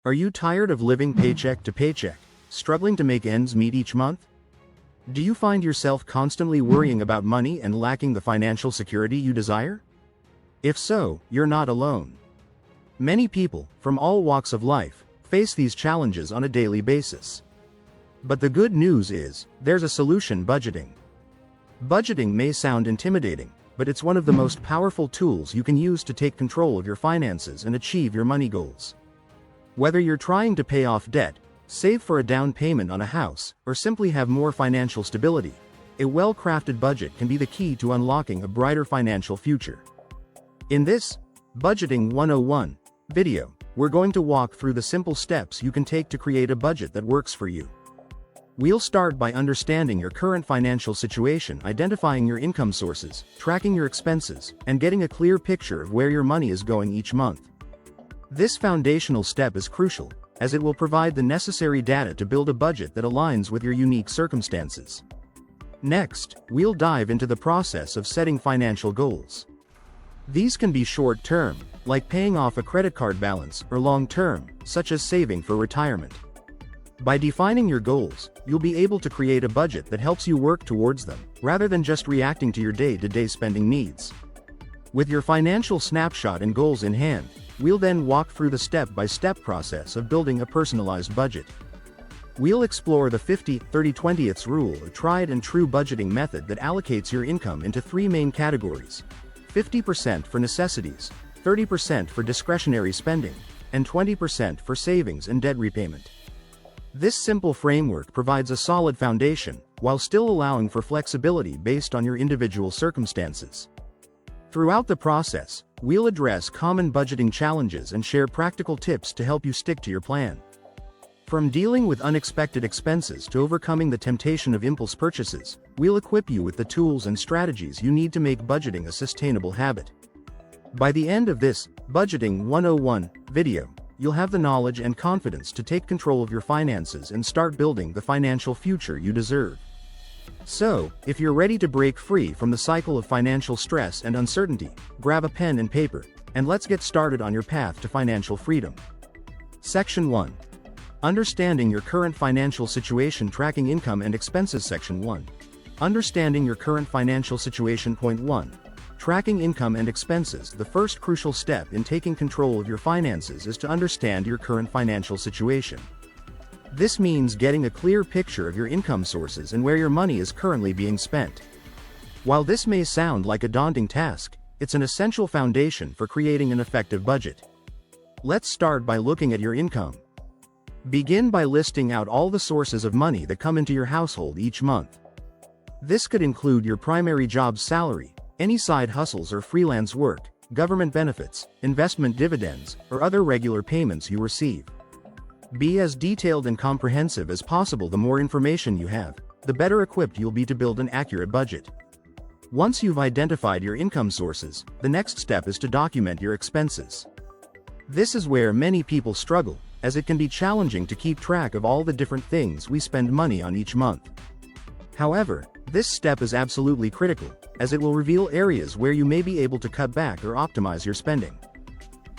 Are you tired of living paycheck to paycheck, struggling to make ends meet each month? Do you find yourself constantly worrying about money and lacking the financial security you desire? If so, you're not alone. Many people, from all walks of life, face these challenges on a daily basis. But the good news is, there's a solution: budgeting. Budgeting may sound intimidating, but it's one of the most powerful tools you can use to take control of your finances and achieve your money goals. Whether you're trying to pay off debt, save for a down payment on a house, or simply have more financial stability, a well-crafted budget can be the key to unlocking a brighter financial future. In this Budgeting 101 video, we're going to walk through the simple steps you can take to create a budget that works for you. We'll start by understanding your current financial situation, identifying your income sources, tracking your expenses, and getting a clear picture of where your money is going each month. This foundational step is crucial, as it will provide the necessary data to build a budget that aligns with your unique circumstances. Next, we'll dive into the process of setting financial goals. These can be short-term, like paying off a credit card balance, or long-term, such as saving for retirement. By defining your goals, you'll be able to create a budget that helps you work towards them, rather than just reacting to your day-to-day spending needs. With your financial snapshot and goals in hand, we'll then walk through the step-by-step process of building a personalized budget. We'll explore the 50-30-20 rule, a tried and true budgeting method that allocates your income into three main categories: 50% for necessities, 30% for discretionary spending, and 20% for savings and debt repayment. This simple framework provides a solid foundation, while still allowing for flexibility based on your individual circumstances. Throughout the process, we'll address common budgeting challenges and share practical tips to help you stick to your plan. From dealing with unexpected expenses to overcoming the temptation of impulse purchases, we'll equip you with the tools and strategies you need to make budgeting a sustainable habit. By the end of this Budgeting 101 video, you'll have the knowledge and confidence to take control of your finances and start building the financial future you deserve. So, if you're ready to break free from the cycle of financial stress and uncertainty, grab a pen and paper, and let's get started on your path to financial freedom. Section 1. Understanding your current financial situation, tracking income and expenses. Section 1. Understanding your current financial situation. Point 1. Tracking income and expenses. The first crucial step in taking control of your finances is to understand your current financial situation. This means getting a clear picture of your income sources and where your money is currently being spent. While this may sound like a daunting task, it's an essential foundation for creating an effective budget. Let's start by looking at your income. Begin by listing out all the sources of money that come into your household each month. This could include your primary job's salary, any side hustles or freelance work, government benefits, investment dividends, or other regular payments you receive. Be as detailed and comprehensive as possible. The more information you have, the better equipped you'll be to build an accurate budget. Once you've identified your income sources, the next step is to document your expenses. This is where many people struggle, as it can be challenging to keep track of all the different things we spend money on each month. However, this step is absolutely critical, as it will reveal areas where you may be able to cut back or optimize your spending.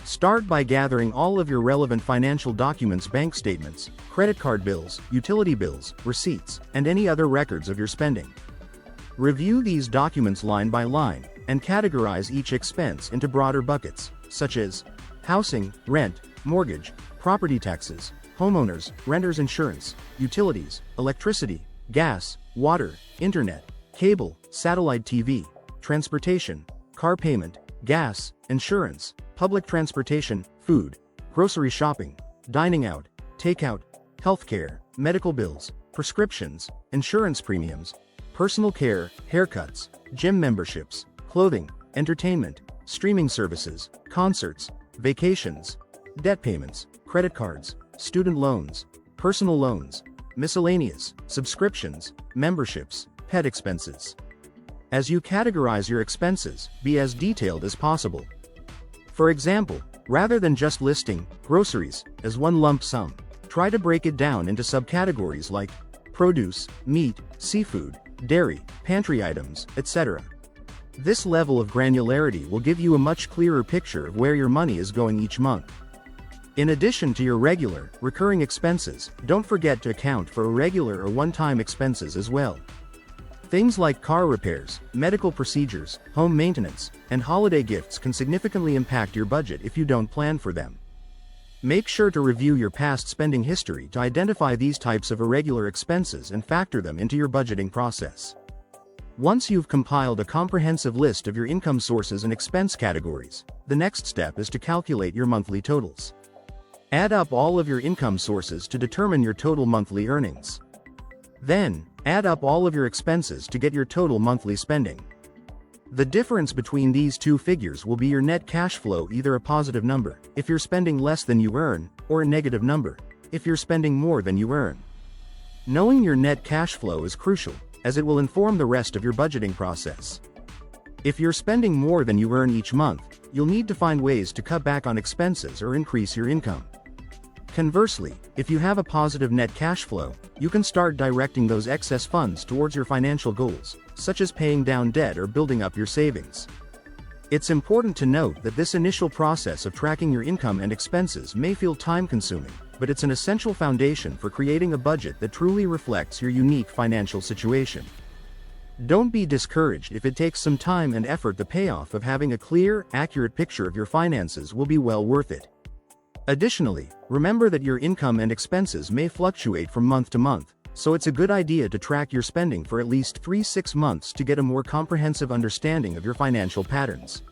Start by gathering all of your relevant financial documents: bank statements, credit card bills, utility bills, receipts, and any other records of your spending. Review these documents line by line, and categorize each expense into broader buckets, such as housing, rent, mortgage, property taxes, homeowners, renters insurance, utilities, electricity, gas, water, internet, cable, satellite TV, transportation, car payment, gas, insurance, public transportation, food, grocery shopping, dining out, takeout, healthcare, medical bills, prescriptions, insurance premiums, personal care, haircuts, gym memberships, clothing, entertainment, streaming services, concerts, vacations, debt payments, credit cards, student loans, personal loans, miscellaneous, subscriptions, memberships, pet expenses. As you categorize your expenses, be as detailed as possible. For example, rather than just listing groceries as one lump sum, try to break it down into subcategories like produce, meat, seafood, dairy, pantry items, etc. This level of granularity will give you a much clearer picture of where your money is going each month. In addition to your regular, recurring expenses, don't forget to account for irregular or one-time expenses as well. Things like car repairs, medical procedures, home maintenance, and holiday gifts can significantly impact your budget if you don't plan for them. Make sure to review your past spending history to identify these types of irregular expenses and factor them into your budgeting process. Once you've compiled a comprehensive list of your income sources and expense categories, the next step is to calculate your monthly totals. Add up all of your income sources to determine your total monthly earnings. Then, add up all of your expenses to get your total monthly spending. The difference between these two figures will be your net cash flow, either a positive number, if you're spending less than you earn, or a negative number, if you're spending more than you earn. Knowing your net cash flow is crucial, as it will inform the rest of your budgeting process. If you're spending more than you earn each month, you'll need to find ways to cut back on expenses or increase your income. Conversely, if you have a positive net cash flow, you can start directing those excess funds towards your financial goals, such as paying down debt or building up your savings. It's important to note that this initial process of tracking your income and expenses may feel time-consuming, but it's an essential foundation for creating a budget that truly reflects your unique financial situation. Don't be discouraged if it takes some time and effort. The payoff of having a clear, accurate picture of your finances will be well worth it. Additionally, remember that your income and expenses may fluctuate from month to month, so it's a good idea to track your spending for at least 3-6 months to get a more comprehensive understanding of your financial patterns.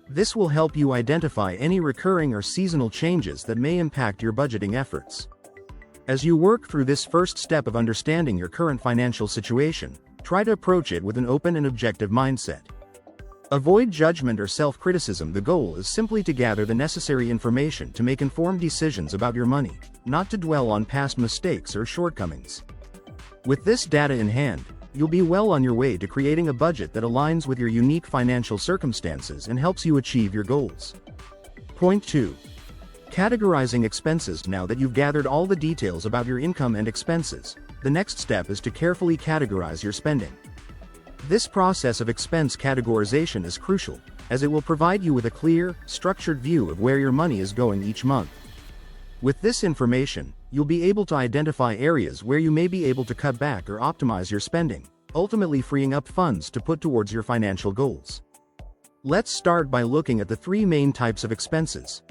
This will help you identify any recurring or seasonal changes that may impact your budgeting efforts. As you work through this first step of understanding your current financial situation, try to approach it with an open and objective mindset. Avoid judgment or self-criticism. The goal is simply to gather the necessary information to make informed decisions about your money, not to dwell on past mistakes or shortcomings. With this data in hand, you'll be well on your way to creating a budget that aligns with your unique financial circumstances and helps you achieve your goals. Point 2. Categorizing expenses. Now that you've gathered all the details about your income and expenses, the next step is to carefully categorize your spending. This process of expense categorization is crucial, as it will provide you with a clear, structured view of where your money is going each month. With this information, you'll be able to identify areas where you may be able to cut back or optimize your spending, ultimately freeing up funds to put towards your financial goals. Let's start by looking at the 3 main types of expenses.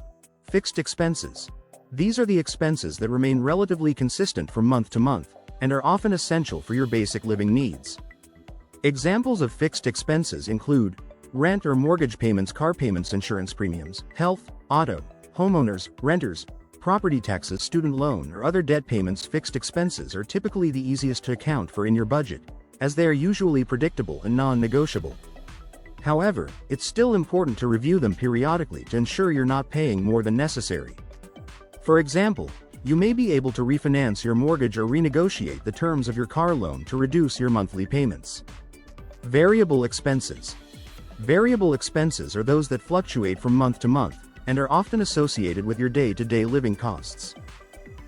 Fixed expenses. These are the expenses that remain relatively consistent from month to month, and are often essential for your basic living needs. Examples of fixed expenses include rent or mortgage payments, car payments, insurance premiums, health, auto, homeowners, renters, property taxes, student loan, or other debt payments. Fixed expenses are typically the easiest to account for in your budget, as they are usually predictable and non-negotiable. However, it's still important to review them periodically to ensure you're not paying more than necessary. For example, you may be able to refinance your mortgage or renegotiate the terms of your car loan to reduce your monthly payments. Variable expenses. Variable expenses are those that fluctuate from month to month, and are often associated with your day-to-day living costs.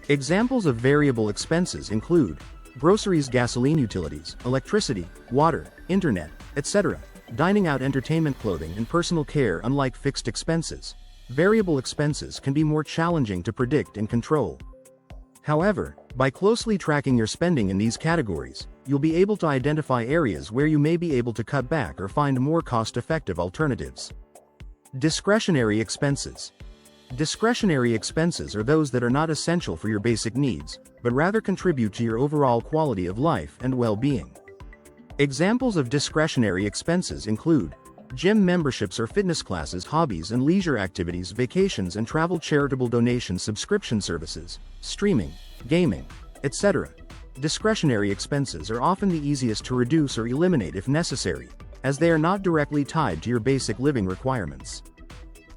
Examples of variable expenses include groceries, gasoline, utilities, electricity, water, internet, etc., dining out, entertainment, clothing, and personal care. Unlike fixed expenses, variable expenses can be more challenging to predict and control. However, by closely tracking your spending in these categories, you'll be able to identify areas where you may be able to cut back or find more cost-effective alternatives. Discretionary expenses. Discretionary expenses are those that are not essential for your basic needs, but rather contribute to your overall quality of life and well-being. Examples of discretionary expenses include gym memberships or fitness classes, hobbies and leisure activities, vacations and travel, charitable donations, subscription services, streaming, gaming, etc. Discretionary expenses are often the easiest to reduce or eliminate if necessary, as they are not directly tied to your basic living requirements.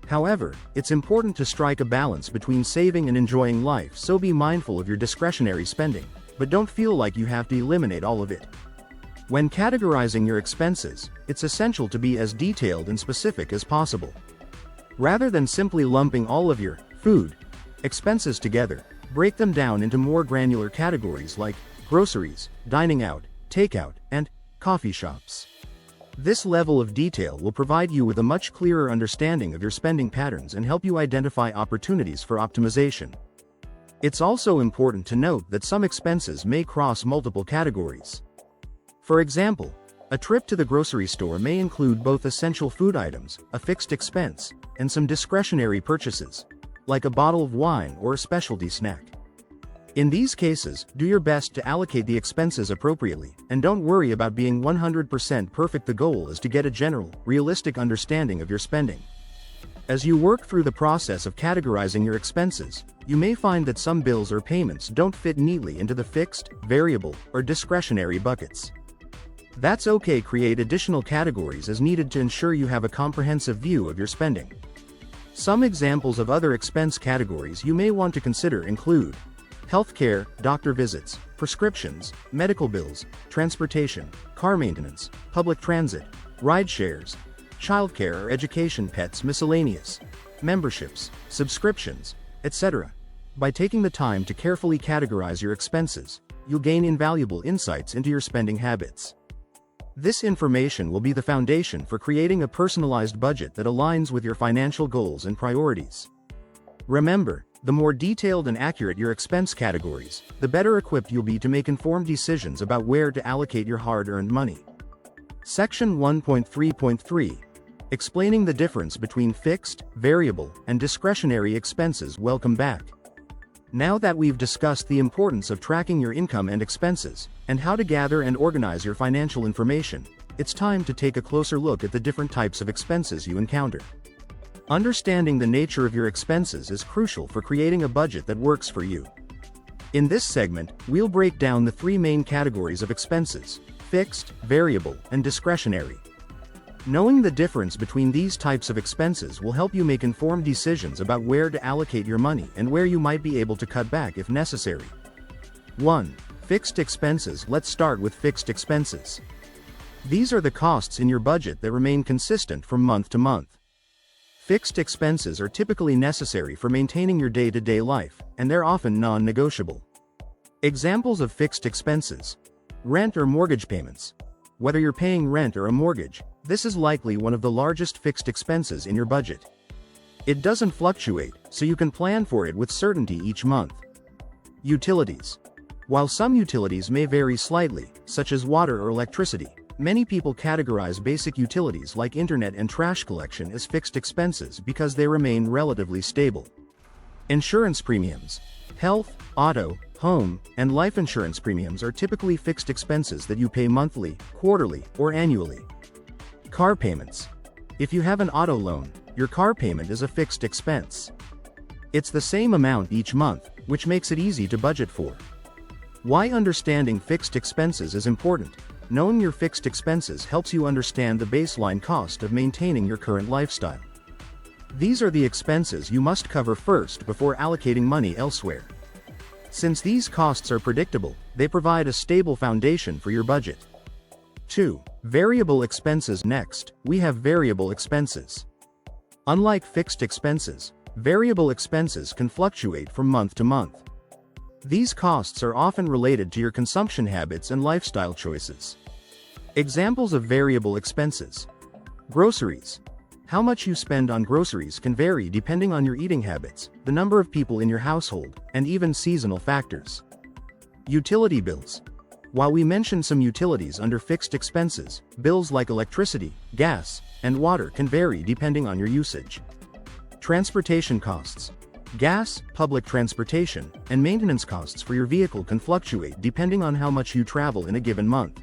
However, it's important to strike a balance between saving and enjoying life, so be mindful of your discretionary spending, but don't feel like you have to eliminate all of it. When categorizing your expenses, it's essential to be as detailed and specific as possible. Rather than simply lumping all of your food expenses together, break them down into more granular categories like groceries, dining out, takeout, and coffee shops. This level of detail will provide you with a much clearer understanding of your spending patterns and help you identify opportunities for optimization. It's also important to note that some expenses may cross multiple categories. For example, a trip to the grocery store may include both essential food items, a fixed expense, and some discretionary purchases, like a bottle of wine or a specialty snack. In these cases, do your best to allocate the expenses appropriately, and don't worry about being 100% perfect. The goal is to get a general, realistic understanding of your spending. As you work through the process of categorizing your expenses, you may find that some bills or payments don't fit neatly into the fixed, variable, or discretionary buckets. That's okay. Create additional categories as needed to ensure you have a comprehensive view of your spending. Some examples of other expense categories you may want to consider include healthcare, doctor visits, prescriptions, medical bills, transportation, car maintenance, public transit, ride shares, childcare or education, pets, miscellaneous, memberships, subscriptions, etc. By taking the time to carefully categorize your expenses, you'll gain invaluable insights into your spending habits. This information will be the foundation for creating a personalized budget that aligns with your financial goals and priorities. Remember, the more detailed and accurate your expense categories, the better equipped you'll be to make informed decisions about where to allocate your hard-earned money. Section 1.3.3. Explaining the difference between fixed, variable, and discretionary expenses. Welcome back. Now that we've discussed the importance of tracking your income and expenses, and how to gather and organize your financial information, it's time to take a closer look at the different types of expenses you encounter. Understanding the nature of your expenses is crucial for creating a budget that works for you. In this segment, we'll break down the three main categories of expenses: fixed, variable, and discretionary. Knowing the difference between these types of expenses will help you make informed decisions about where to allocate your money and where you might be able to cut back if necessary. 1. Fixed expenses. Let's start with fixed expenses. These are the costs in your budget that remain consistent from month to month. Fixed expenses are typically necessary for maintaining your day-to-day life, and they're often non-negotiable. Examples of fixed expenses: rent or mortgage payments. Whether you're paying rent or a mortgage, this is likely one of the largest fixed expenses in your budget. It doesn't fluctuate, so you can plan for it with certainty each month. Utilities. While some utilities may vary slightly, such as water or electricity, many people categorize basic utilities like internet and trash collection as fixed expenses because they remain relatively stable. Insurance premiums. Health, auto, home, and life insurance premiums are typically fixed expenses that you pay monthly, quarterly, or annually. Car payments. If you have an auto loan, your car payment is a fixed expense. It's the same amount each month, which makes it easy to budget for. Why understanding fixed expenses is important. Knowing your fixed expenses helps you understand the baseline cost of maintaining your current lifestyle. These are the expenses you must cover first before allocating money elsewhere. Since these costs are predictable, they provide a stable foundation for your budget. 2. Variable expenses. Next, we have variable expenses. Unlike fixed expenses, variable expenses can fluctuate from month to month. These costs are often related to your consumption habits and lifestyle choices. Examples of variable expenses: groceries. How much you spend on groceries can vary depending on your eating habits, the number of people in your household, and even seasonal factors. Utility bills. While we mention some utilities under fixed expenses, bills like electricity, gas, and water can vary depending on your usage. Transportation costs. Gas, public transportation, and maintenance costs for your vehicle can fluctuate depending on how much you travel in a given month.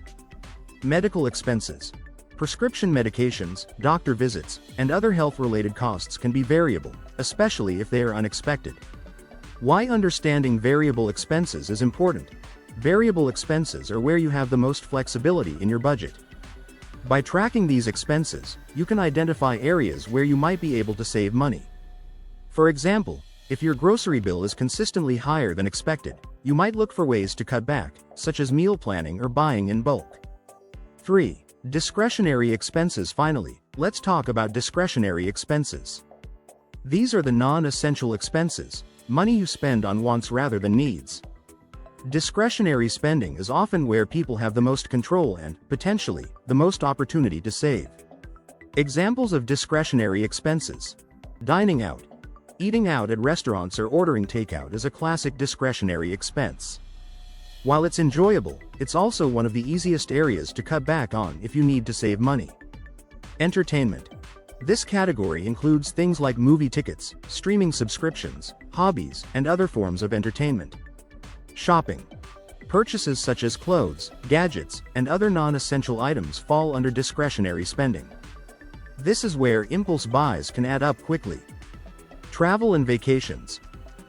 Medical expenses. Prescription medications, doctor visits, and other health-related costs can be variable, especially if they are unexpected. Why understanding variable expenses is important. Variable expenses are where you have the most flexibility in your budget. By tracking these expenses, you can identify areas where you might be able to save money. For example, if your grocery bill is consistently higher than expected, you might look for ways to cut back, such as meal planning or buying in bulk. 3. Discretionary expenses. Finally, let's talk about discretionary expenses. These are the non-essential expenses, money you spend on wants rather than needs. Discretionary spending is often where people have the most control and, potentially, the most opportunity to save. Examples of discretionary expenses. Dining out. Eating out at restaurants or ordering takeout is a classic discretionary expense. While it's enjoyable, it's also one of the easiest areas to cut back on if you need to save money. Entertainment. This category includes things like movie tickets, streaming subscriptions, hobbies, and other forms of entertainment. Shopping. Purchases such as clothes, gadgets, and other non-essential items fall under discretionary spending. This is where impulse buys can add up quickly. Travel and vacations.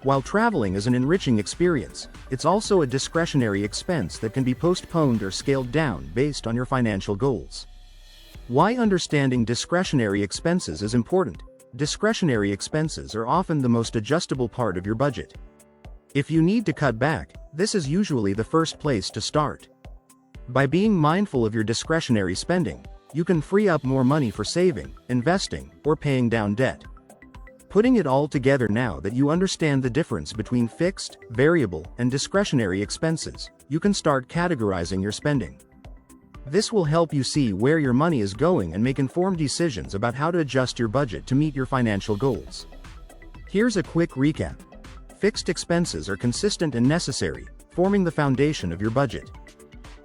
While traveling is an enriching experience, it's also a discretionary expense that can be postponed or scaled down based on your financial goals. Why understanding discretionary expenses is important. Discretionary expenses are often the most adjustable part of your budget. If you need to cut back, this is usually the first place to start. By being mindful of your discretionary spending, you can free up more money for saving, investing, or paying down debt. Putting it all together, now that you understand the difference between fixed, variable, and discretionary expenses, you can start categorizing your spending. This will help you see where your money is going and make informed decisions about how to adjust your budget to meet your financial goals. Here's a quick recap. Fixed expenses are consistent and necessary, forming the foundation of your budget.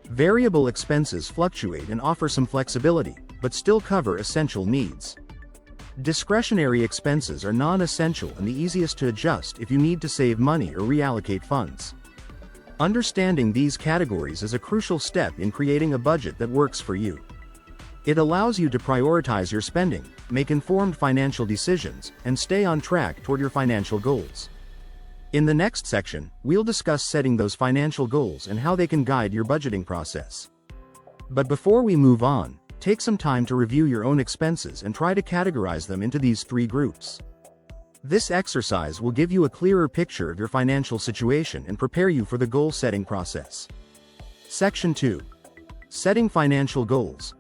Variable expenses fluctuate and offer some flexibility, but still cover essential needs. Discretionary expenses are non-essential and the easiest to adjust if you need to save money or reallocate funds. Understanding these categories is a crucial step in creating a budget that works for you. It allows you to prioritize your spending, make informed financial decisions, and stay on track toward your financial goals. In the next section, we'll discuss setting those financial goals and how they can guide your budgeting process. But before we move on, take some time to review your own expenses and try to categorize them into these 3 groups. This exercise will give you a clearer picture of your financial situation and prepare you for the goal-setting process. Section 2. Setting financial goals.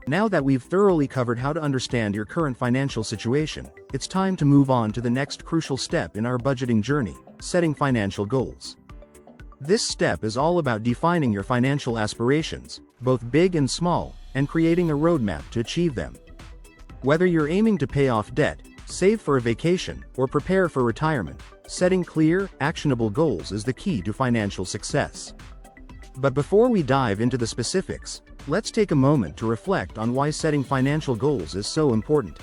Now that we've thoroughly covered how to understand your current financial situation, it's time to move on to the next crucial step in our budgeting journey: setting financial goals. This step is all about defining your financial aspirations, both big and small, and creating a roadmap to achieve them. Whether you're aiming to pay off debt, save for a vacation, or prepare for retirement, setting clear, actionable goals is the key to financial success. But before we dive into the specifics, let's take a moment to reflect on why setting financial goals is so important.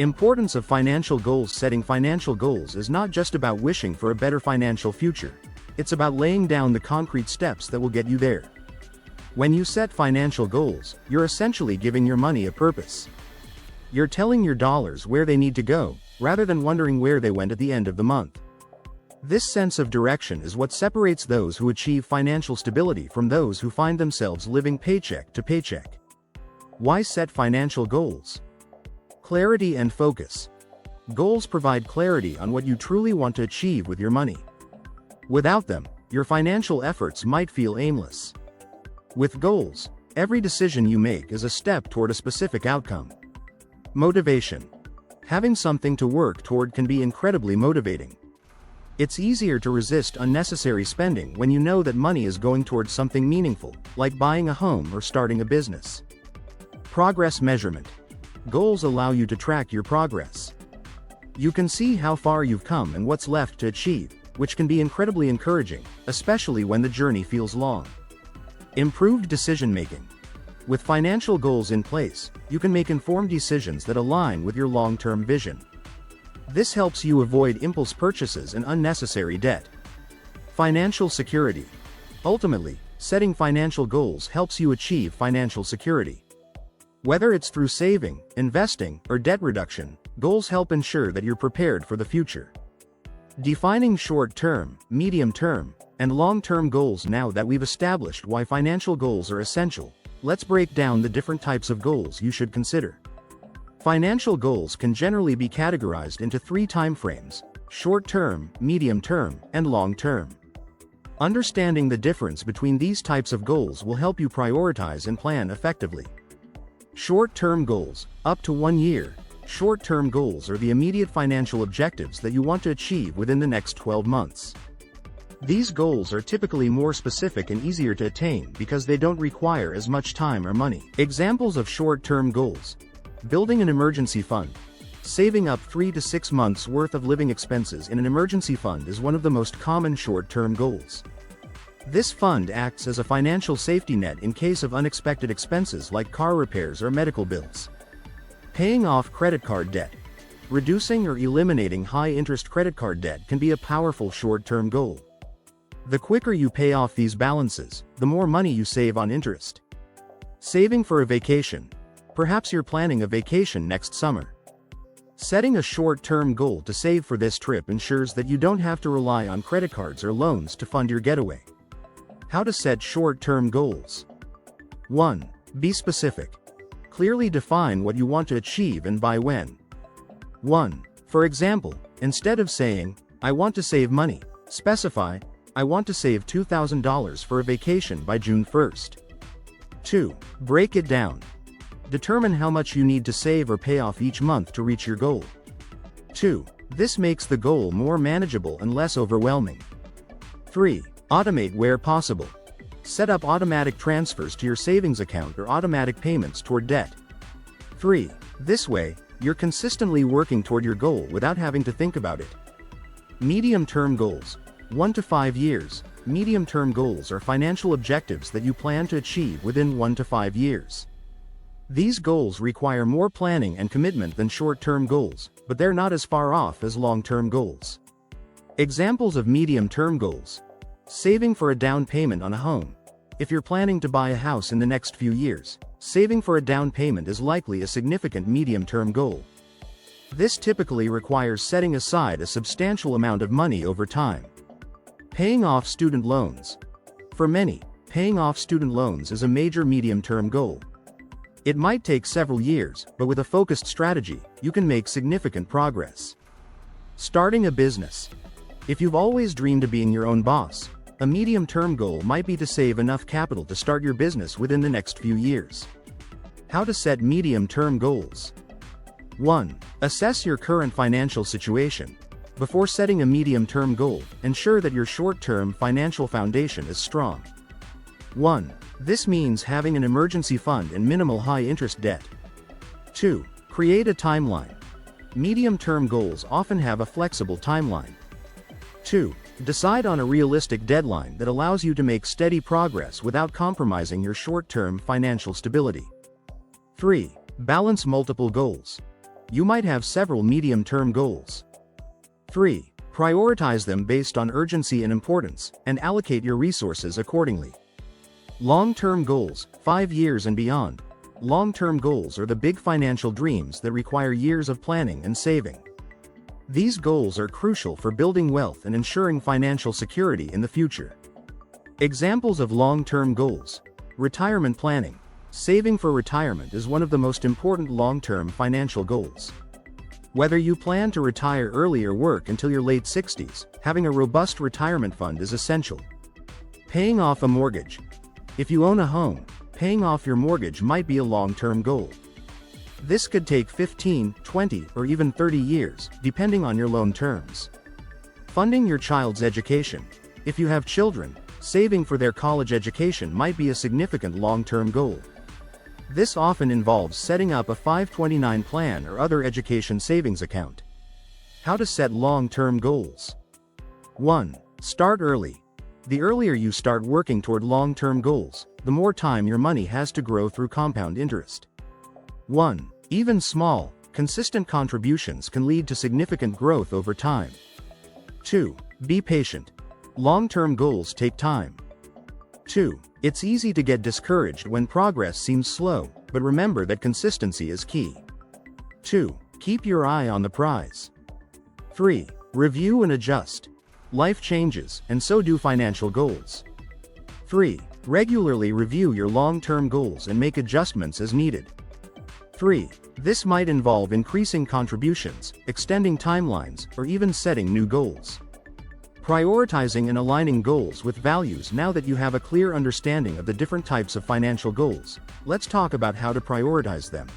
Importance of financial goals. Setting financial goals is not just about wishing for a better financial future. It's about laying down the concrete steps that will get you there. When you set financial goals, you're essentially giving your money a purpose. You're telling your dollars where they need to go, rather than wondering where they went at the end of the month. This sense of direction is what separates those who achieve financial stability from those who find themselves living paycheck to paycheck. Why set financial goals? Clarity and focus. Goals provide clarity on what you truly want to achieve with your money. Without them, your financial efforts might feel aimless. With goals, every decision you make is a step toward a specific outcome. Motivation. Having something to work toward can be incredibly motivating. It's easier to resist unnecessary spending when you know that money is going towards something meaningful, like buying a home or starting a business. Progress measurement. Goals allow you to track your progress. You can see how far you've come and what's left to achieve, which can be incredibly encouraging, especially when the journey feels long. Improved decision-making. With financial goals in place, you can make informed decisions that align with your long-term vision. This helps you avoid impulse purchases and unnecessary debt. Financial security. Ultimately, setting financial goals helps you achieve financial security. Whether it's through saving, investing, or debt reduction, goals help ensure that you're prepared for the future. Defining short-term, medium-term, and long-term goals. Now that we've established why financial goals are essential, let's break down the different types of goals you should consider. Financial goals can generally be categorized into 3 timeframes: short-term, medium-term, and long-term. Understanding the difference between these types of goals will help you prioritize and plan effectively. Short-term goals, up to 1 year. Short-term goals are the immediate financial objectives that you want to achieve within the next 12 months. These goals are typically more specific and easier to attain because they don't require as much time or money. Examples of short-term goals: building an emergency fund. Saving up 3 to 6 months' worth of living expenses in an emergency fund is one of the most common short-term goals. This fund acts as a financial safety net in case of unexpected expenses like car repairs or medical bills. Paying off credit card debt. Reducing or eliminating high-interest credit card debt can be a powerful short-term goal. The quicker you pay off these balances, the more money you save on interest. Saving for a vacation. Perhaps you're planning a vacation next summer. Setting a short-term goal to save for this trip ensures that you don't have to rely on credit cards or loans to fund your getaway. How to set short-term goals. 1. Be specific. Clearly define what you want to achieve and by when. 1. For example, instead of saying, "I want to save money," specify, "I want to save $2,000 for a vacation by June 1st. 2. Break it down. Determine how much you need to save or pay off each month to reach your goal. 2. This makes the goal more manageable and less overwhelming. 3. Automate where possible. Set up automatic transfers to your savings account or automatic payments toward debt. 3. This way, you're consistently working toward your goal without having to think about it. Medium-term goals. 1 to 5 years. Medium-term goals are financial objectives that you plan to achieve within 1 to 5 years. These goals require more planning and commitment than short-term goals, but they're not as far off as long-term goals. Examples of medium-term goals. Saving for a down payment on a home. If you're planning to buy a house in the next few years, saving for a down payment is likely a significant medium-term goal. This typically requires setting aside a substantial amount of money over time. Paying off student loans. For many, paying off student loans is a major medium-term goal. It might take several years, but with a focused strategy, you can make significant progress. Starting a business. If you've always dreamed of being your own boss, a medium-term goal might be to save enough capital to start your business within the next few years. How to set medium-term goals. 1. Assess your current financial situation. Before setting a medium-term goal, ensure that your short-term financial foundation is strong. 1. This means having an emergency fund and minimal high-interest debt. 2. Create a timeline. Medium-term goals often have a flexible timeline. 2. Decide on a realistic deadline that allows you to make steady progress without compromising your short-term financial stability. 3. Balance multiple goals. You might have several medium-term goals. 3. Prioritize them based on urgency and importance, and allocate your resources accordingly. Long-term goals, 5 years and beyond. Long-term goals are the big financial dreams that require years of planning and saving. These goals are crucial for building wealth and ensuring financial security in the future. Examples of long-term goals. Retirement planning. Saving for retirement is one of the most important long-term financial goals. Whether you plan to retire early or work until your late 60s, having a robust retirement fund is essential. Paying off a mortgage. If you own a home, paying off your mortgage might be a long-term goal. This could take 15, 20, or even 30 years, depending on your loan terms. Funding your child's education. If you have children, saving for their college education might be a significant long-term goal. This often involves setting up a 529 plan or other education savings account. How to set long-term goals. 1. Start early. The earlier you start working toward long-term goals, the more time your money has to grow through compound interest. 1. Even small, consistent contributions can lead to significant growth over time. 2. Be patient. Long-term goals take time. 2. It's easy to get discouraged when progress seems slow, but remember that consistency is key. 2. Keep your eye on the prize. 3. Review and adjust. Life changes, and so do financial goals. 3. Regularly review your long-term goals and make adjustments as needed. 3. This might involve increasing contributions, extending timelines, or even setting new goals. Prioritizing and aligning goals with values. Now that you have a clear understanding of the different types of financial goals, let's talk about how to prioritize them.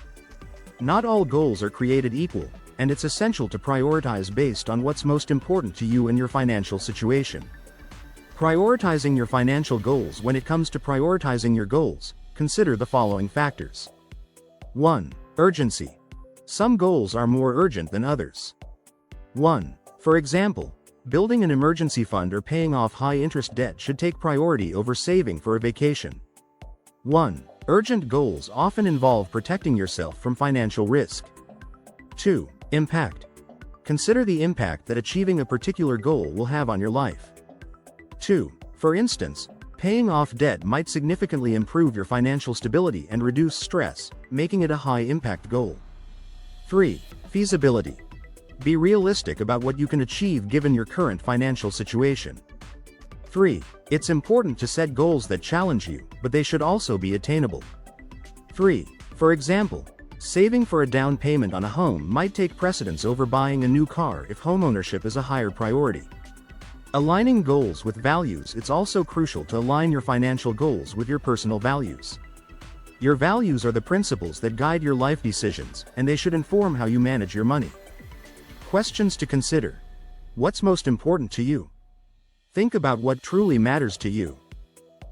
Not all goals are created equal, and it's essential to prioritize based on what's most important to you and your financial situation. Prioritizing your financial goals. When it comes to prioritizing your goals, consider the following factors. 1. Urgency. Some goals are more urgent than others. 1. For example, building an emergency fund or paying off high-interest debt should take priority over saving for a vacation. 1. Urgent goals often involve protecting yourself from financial risk. 2. Impact. Consider the impact that achieving a particular goal will have on your life. 2. For instance, paying off debt might significantly improve your financial stability and reduce stress, making it a high-impact goal. 3. Feasibility. Be realistic about what you can achieve given your current financial situation. 3. It's important to set goals that challenge you, but they should also be attainable. 3. For example, saving for a down payment on a home might take precedence over buying a new car if homeownership is a higher priority. Aligning goals with values. It's also crucial to align your financial goals with your personal values. Your values are the principles that guide your life decisions, and they should inform how you manage your money. Questions to consider. What's most important to you? Think about what truly matters to you.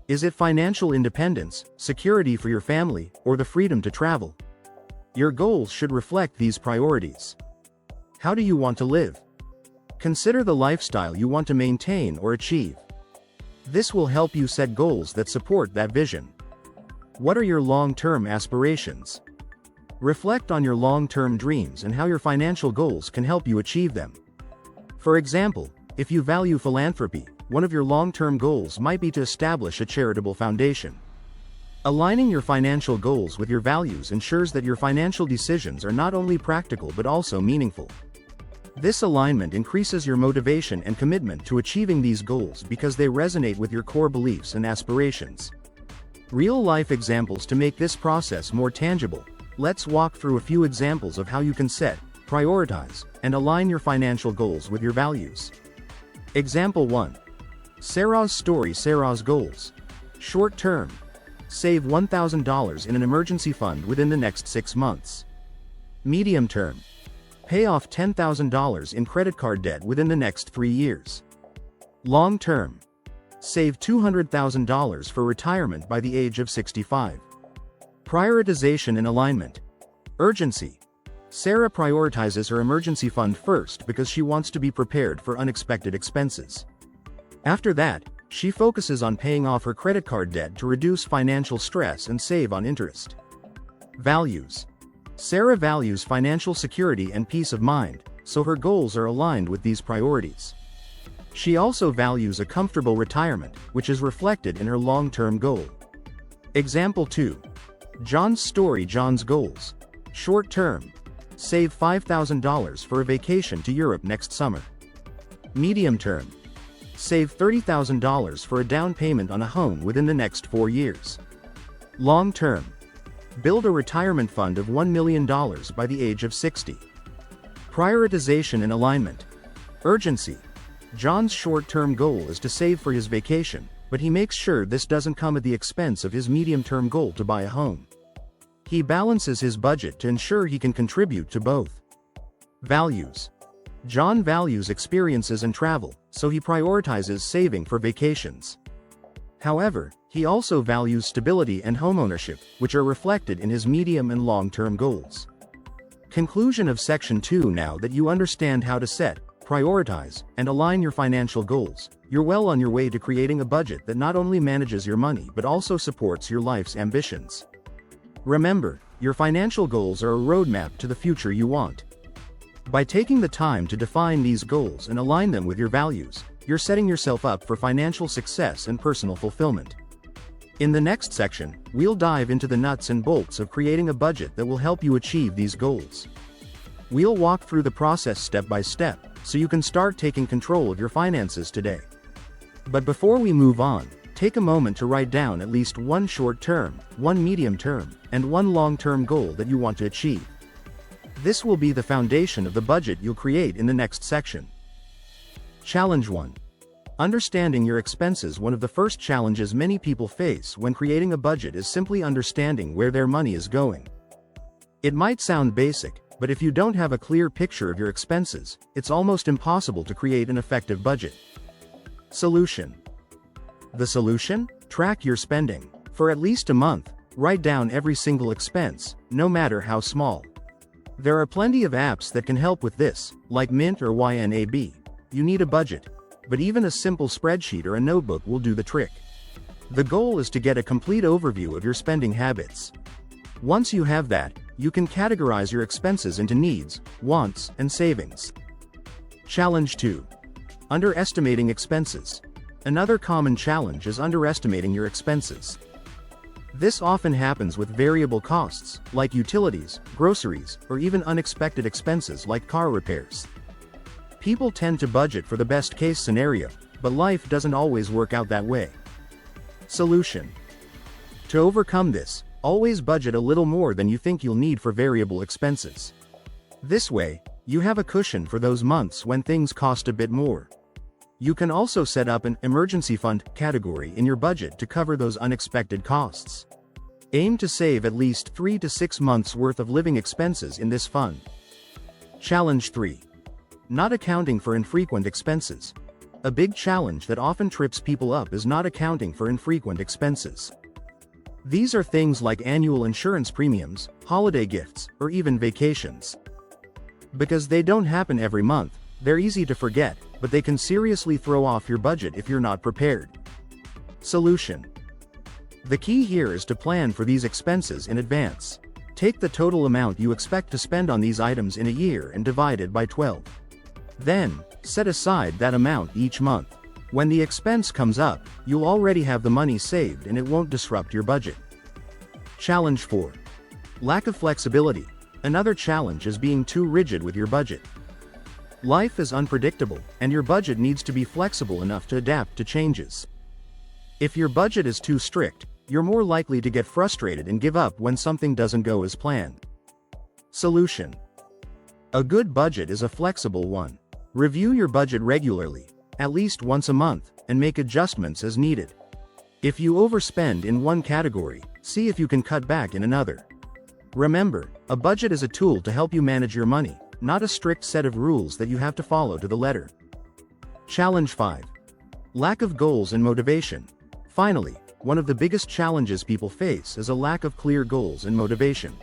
Is it financial independence, security for your family, or the freedom to travel? Your goals should reflect these priorities. How do you want to live? Consider the lifestyle you want to maintain or achieve. This will help you set goals that support that vision. What are your long-term aspirations? Reflect on your long-term dreams and how your financial goals can help you achieve them. For example, if you value philanthropy, one of your long-term goals might be to establish a charitable foundation. Aligning your financial goals with your values ensures that your financial decisions are not only practical but also meaningful. This alignment increases your motivation and commitment to achieving these goals because they resonate with your core beliefs and aspirations. Real-life examples to make this process more tangible. Let's walk through a few examples of how you can set, prioritize, and align your financial goals with your values. Example 1. Sarah's story. Sarah's goals. Short term. Save $1,000 in an emergency fund within the next 6 months. Medium term. Pay off $10,000 in credit card debt within the next 3 years. Long term. Save $200,000 for retirement by the age of 65. Prioritization and alignment. Urgency. Sarah prioritizes her emergency fund first because she wants to be prepared for unexpected expenses. After that, she focuses on paying off her credit card debt to reduce financial stress and save on interest. Values. Sarah values financial security and peace of mind, so her goals are aligned with these priorities. She also values a comfortable retirement, which is reflected in her long-term goal. Example 2. John's story. John's goals. Short term. Save $5,000 for a vacation to Europe next summer. Medium term. Save $30,000 for a down payment on a home within the next 4 years. Long term. Build a retirement fund of $1 million by the age of 60. Prioritization and alignment. Urgency. John's short-term goal is to save for his vacation, but he makes sure this doesn't come at the expense of his medium-term goal to buy a home. He balances his budget to ensure he can contribute to both. Values. John values experiences and travel, so he prioritizes saving for vacations. However, he also values stability and homeownership, which are reflected in his medium and long-term goals. Conclusion of Section 2. Now that you understand how to set, prioritize, and align your financial goals, you're well on your way to creating a budget that not only manages your money but also supports your life's ambitions. Remember, your financial goals are a roadmap to the future you want. By taking the time to define these goals and align them with your values, you're setting yourself up for financial success and personal fulfillment. In the next section, we'll dive into the nuts and bolts of creating a budget that will help you achieve these goals. We'll walk through the process step by step, so you can start taking control of your finances today. But before we move on, take a moment to write down at least one short-term, one medium-term, and one long-term goal that you want to achieve. This will be the foundation of the budget you'll create in the next section. Challenge 1. Understanding your expenses. One of the first challenges many people face when creating a budget is simply understanding where their money is going. It might sound basic, but if you don't have a clear picture of your expenses, it's almost impossible to create an effective budget. Solution. The solution? Track your spending. For at least a month, write down every single expense, no matter how small. There are plenty of apps that can help with this, like Mint or YNAB. You need a budget, but even a simple spreadsheet or a notebook will do the trick. The goal is to get a complete overview of your spending habits. Once you have that, you can categorize your expenses into needs, wants, and savings. Challenge 2. Underestimating expenses. Another common challenge is underestimating your expenses. This often happens with variable costs, like utilities, groceries, or even unexpected expenses like car repairs. People tend to budget for the best-case scenario, but life doesn't always work out that way. Solution. To overcome this, always budget a little more than you think you'll need for variable expenses. This way, you have a cushion for those months when things cost a bit more. You can also set up an emergency fund category in your budget to cover those unexpected costs. Aim to save at least 3 to 6 months' worth of living expenses in this fund. Challenge 3. Not accounting for infrequent expenses. A big challenge that often trips people up is not accounting for infrequent expenses. These are things like annual insurance premiums, holiday gifts, or even vacations. Because they don't happen every month, they're easy to forget, but they can seriously throw off your budget if you're not prepared. Solution. The key here is to plan for these expenses in advance. Take the total amount you expect to spend on these items in a year and divide it by 12. Then, set aside that amount each month. When the expense comes up, you'll already have the money saved and it won't disrupt your budget. Challenge 4. Lack of flexibility. Another challenge is being too rigid with your budget. Life is unpredictable, and your budget needs to be flexible enough to adapt to changes. If your budget is too strict, you're more likely to get frustrated and give up when something doesn't go as planned. Solution. A good budget is a flexible one. Review your budget regularly, at least once a month, and make adjustments as needed. If you overspend in one category, see if you can cut back in another. Remember, a budget is a tool to help you manage your money, not a strict set of rules that you have to follow to the letter. Challenge 5. Lack of goals and motivation. Finally, one of the biggest challenges people face is a lack of clear goals and motivation.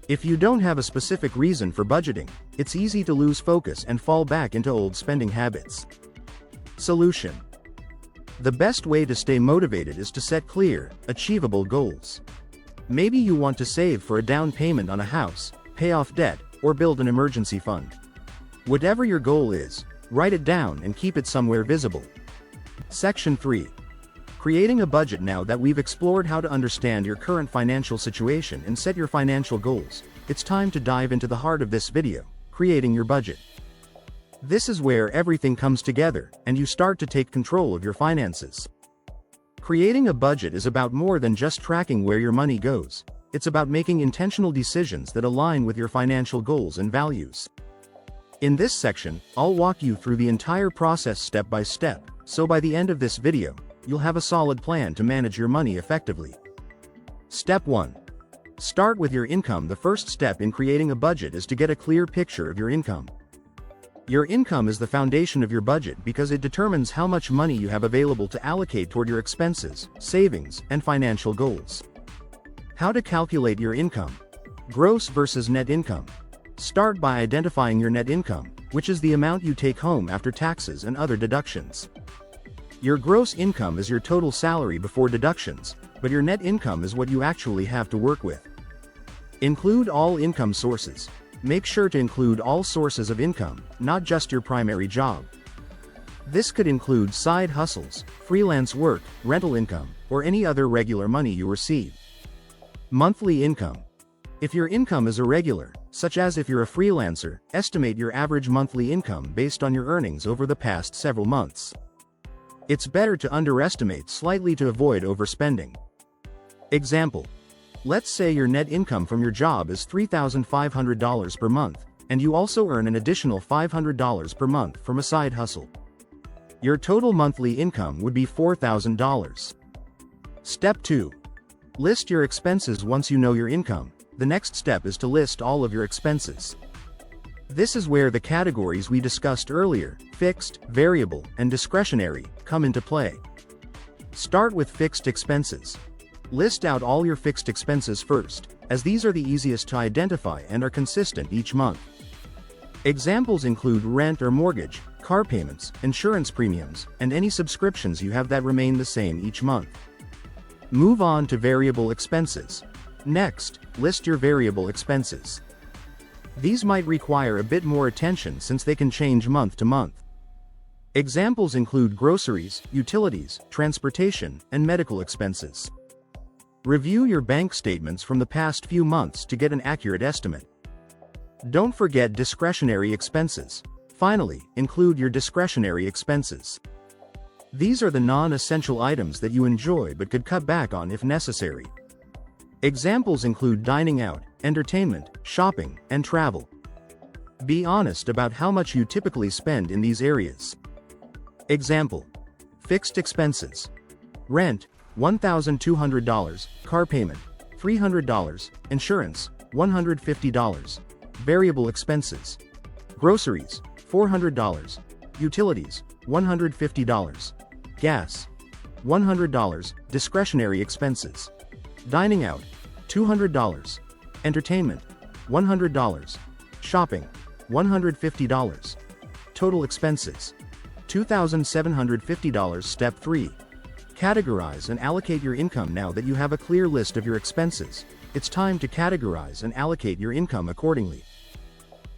If you don't have a specific reason for budgeting, it's easy to lose focus and fall back into old spending habits. Solution. The best way to stay motivated is to set clear, achievable goals. Maybe you want to save for a down payment on a house, pay off debt, or build an emergency fund. Whatever your goal is, write it down and keep it somewhere visible. Section 3. Creating a budget. Now that we've explored how to understand your current financial situation and set your financial goals, it's time to dive into the heart of this video, creating your budget. This is where everything comes together, and you start to take control of your finances. Creating a budget is about more than just tracking where your money goes. It's about making intentional decisions that align with your financial goals and values. In this section, I'll walk you through the entire process step by step, so by the end of this video, you'll have a solid plan to manage your money effectively. Step 1. Start with your income. The first step in creating a budget is to get a clear picture of your income. Your income is the foundation of your budget because it determines how much money you have available to allocate toward your expenses, savings, and financial goals. How to calculate your income. Gross versus net income. Start by identifying your net income, which is the amount you take home after taxes and other deductions. Your gross income is your total salary before deductions, but your net income is what you actually have to work with. Include all income sources. Make sure to include all sources of income, not just your primary job. This could include side hustles, freelance work, rental income, or any other regular money you receive. Monthly income. If your income is irregular, such as if you're a freelancer, estimate your average monthly income based on your earnings over the past several months. It's better to underestimate slightly to avoid overspending. Example. Let's say your net income from your job is $3,500 per month, and you also earn an additional $500 per month from a side hustle. Your total monthly income would be $4,000. Step 2. List your expenses. Once you know your income, the next step is to list all of your expenses. This is where the categories we discussed earlier, fixed, variable, and discretionary, come into play. Start with fixed expenses. List out all your fixed expenses first, as these are the easiest to identify and are consistent each month. Examples include rent or mortgage, car payments, insurance premiums, and any subscriptions you have that remain the same each month. Move on to variable expenses. Next, list your variable expenses. These might require a bit more attention since they can change month to month. Examples include groceries, utilities, transportation, and medical expenses. Review your bank statements from the past few months to get an accurate estimate. Don't forget discretionary expenses. Finally, include your discretionary expenses. These are the non-essential items that you enjoy but could cut back on if necessary. Examples include dining out, entertainment, shopping, and travel. Be honest about how much you typically spend in these areas. Example: fixed expenses. Rent, $1,200, car payment, $300, insurance, $150. Variable expenses. Groceries, $400, utilities, $150, gas, $100, discretionary expenses. Dining out, $200, entertainment, $100, shopping, $150. Total expenses, $2,750. Step 3. Categorize and allocate your income. Now that you have a clear list of your expenses, it's time to categorize and allocate your income accordingly.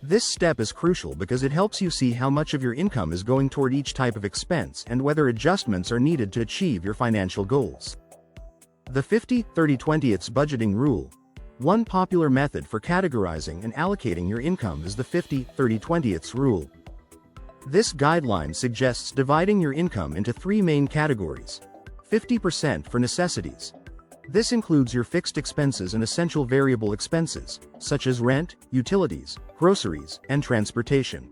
This step is crucial because it helps you see how much of your income is going toward each type of expense and whether adjustments are needed to achieve your financial goals. The 50-30-20 budgeting rule. One popular method for categorizing and allocating your income is the 50-30-20 rule. This guideline suggests dividing your income into 3 main categories. 50% for necessities. This includes your fixed expenses and essential variable expenses, such as rent, utilities, groceries, and transportation.